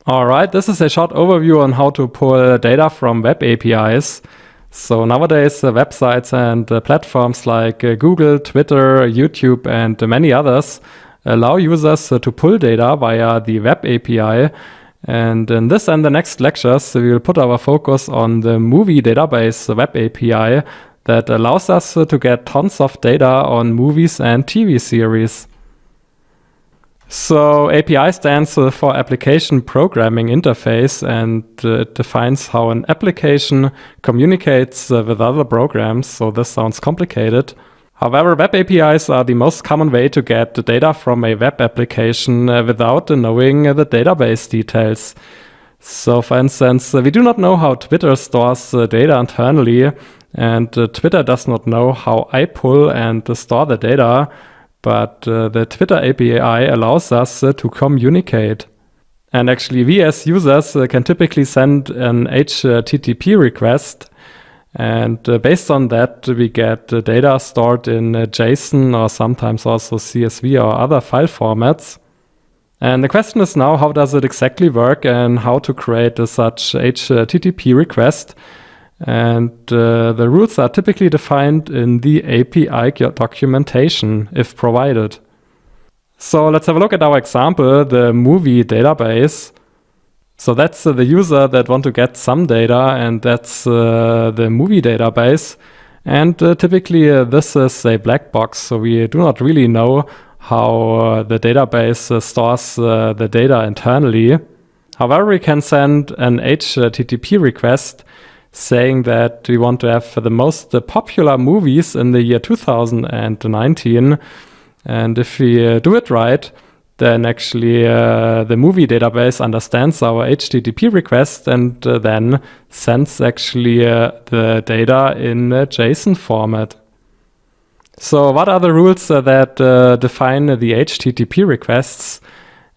All right, this is a short overview on how to pull data from web APIs. So nowadays, websites and platforms like Google, Twitter, YouTube, and many others allow users to pull data via the web API. And in this and the next lectures, we will put our focus on the movie database web API that allows us to get tons of data on movies and TV series. So API stands for Application Programming Interface, and it defines how an application communicates with other programs. So this sounds complicated. However, web APIs are the most common way to get the data from a web application without knowing the database details. So for instance, we do not know how Twitter stores data internally, and Twitter does not know how I pull and store the data. But the Twitter API allows us to communicate. And actually, we as users can typically send an HTTP request. And based on that, we get data stored in JSON or sometimes also CSV or other file formats. And the question is now, how does it exactly work and how to create such HTTP request? And the rules are typically defined in the API documentation, if provided. So let's have a look at our example, the movie database. So that's the user that want to get some data, and that's the movie database. And typically this is a black box, so we do not really know how the database stores the data internally. However, we can send an HTTP request saying that we want to have the most popular movies in the year 2019. And if we do it right, then actually the movie database understands our HTTP request and then sends actually the data in a JSON format. So what are the rules that define the HTTP requests?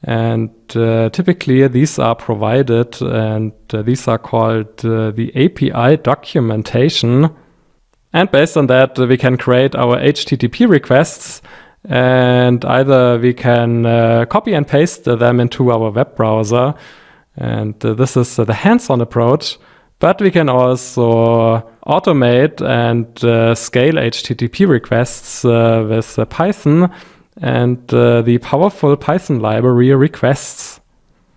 And typically these are provided, and these are called the API documentation. And based on that, we can create our HTTP requests, and either we can copy and paste them into our web browser. And this is the hands-on approach. But we can also automate and scale HTTP requests with Python and the powerful Python library requests.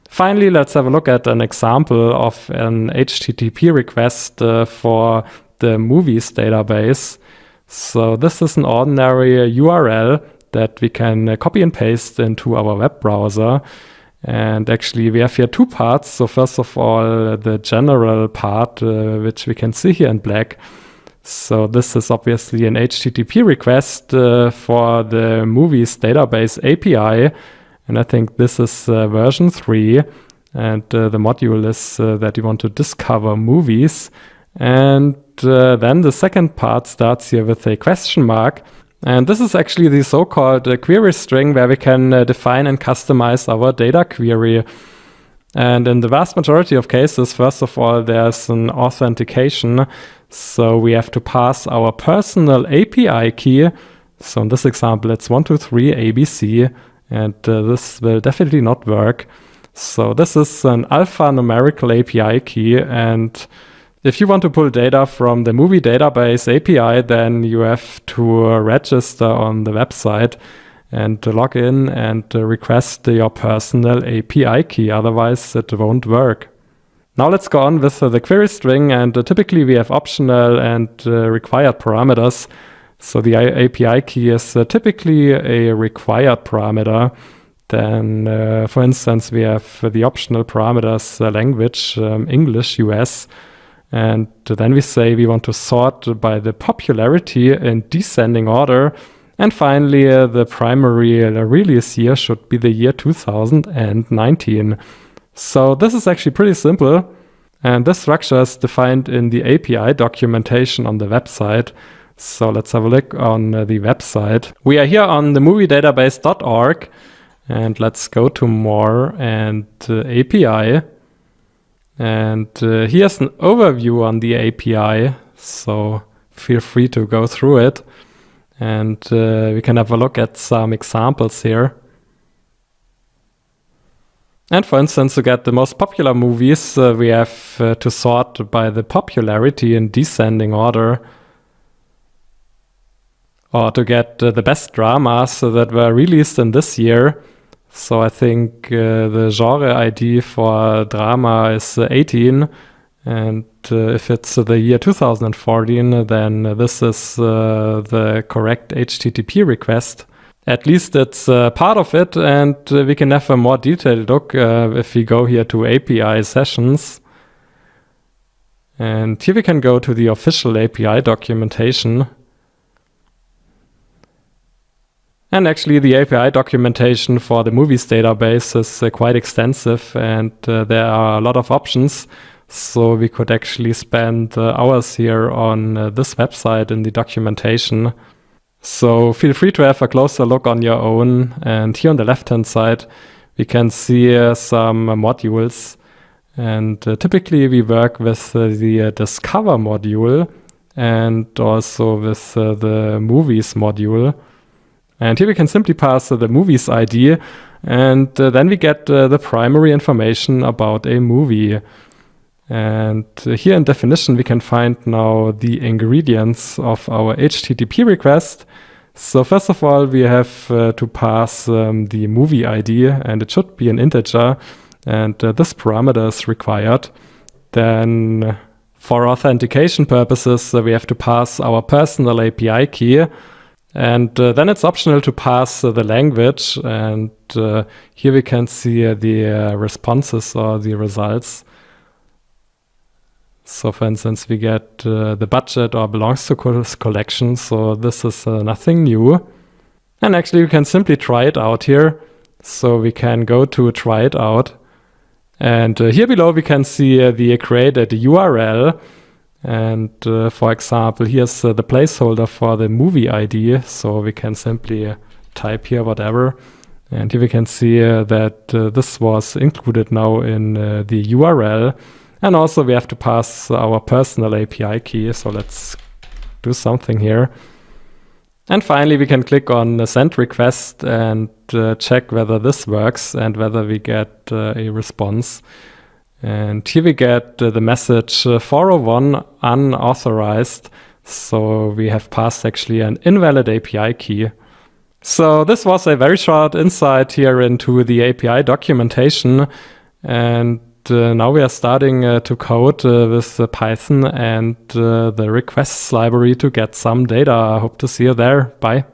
Finally, let's have a look at an example of an HTTP request for the movies database. So this is an ordinary URL that we can copy and paste into our web browser. And actually, we have here two parts. So first of all, the general part, which we can see here in black. So this is obviously an HTTP request for the movies database API. And I think this is version 3. And the module is that you want to discover movies. And then the second part starts here with a question mark. And this is actually the so-called query string where we can define and customize our data query. And in the vast majority of cases, first of all, there's an authentication. So we have to pass our personal API key. So in this example, it's 123 ABC, and this will definitely not work. So this is an alphanumerical API key, and if you want to pull data from the movie database API, then you have to register on the website and log in and request your personal API key. Otherwise, it won't work. Now let's go on with the query string, and typically we have optional and required parameters. So the API key is typically a required parameter. Then, for instance, we have the optional parameters language, English, US. And then we say we want to sort by the popularity in descending order. And finally, the primary release year should be the year 2019. So this is actually pretty simple. And this structure is defined in the API documentation on the website. So let's have a look on the website. We are here on the moviedatabase.org. And let's go to more and API. And here's an overview on the API. So feel free to go through it. And we can have a look at some examples here. And for instance, to get the most popular movies, we have to sort by the popularity in descending order. Or to get the best dramas that were released in this year. So I think the genre ID for drama is 18. And if it's the year 2014, then this is the correct HTTP request. At least it's part of it, and we can have a more detailed look if we go here to API sessions. And here we can go to the official API documentation. And actually, the API documentation for the movies database is quite extensive, and there are a lot of options. So we could actually spend hours here on this website in the documentation. So feel free to have a closer look on your own. And here on the left-hand side, we can see some modules. And typically, we work with the Discover module and also with the Movies module. And here we can simply pass the movies ID, and then we get the primary information about a movie. And here in definition, we can find now the ingredients of our HTTP request. So first of all, we have to pass the movie ID, and it should be an integer, and this parameter is required. Then for authentication purposes, we have to pass our personal API key. And then it's optional to pass the language, and here we can see the responses or the results. So for instance, we get the budget or belongs to collection, so this is nothing new. And actually we can simply try it out here. So we can go to try it out. And here below we can see the created URL. And for example, here's the placeholder for the movie ID. So we can simply type here whatever. And here we can see that this was included now in the URL. And also we have to pass our personal API key. So let's do something here. And finally, we can click on send request and check whether this works and whether we get a response. And here we get the message 401 unauthorized. So we have passed actually an invalid API key. So this was a very short insight here into the API documentation. And now we are starting to code with Python and the requests library to get some data. I hope to see you there. Bye.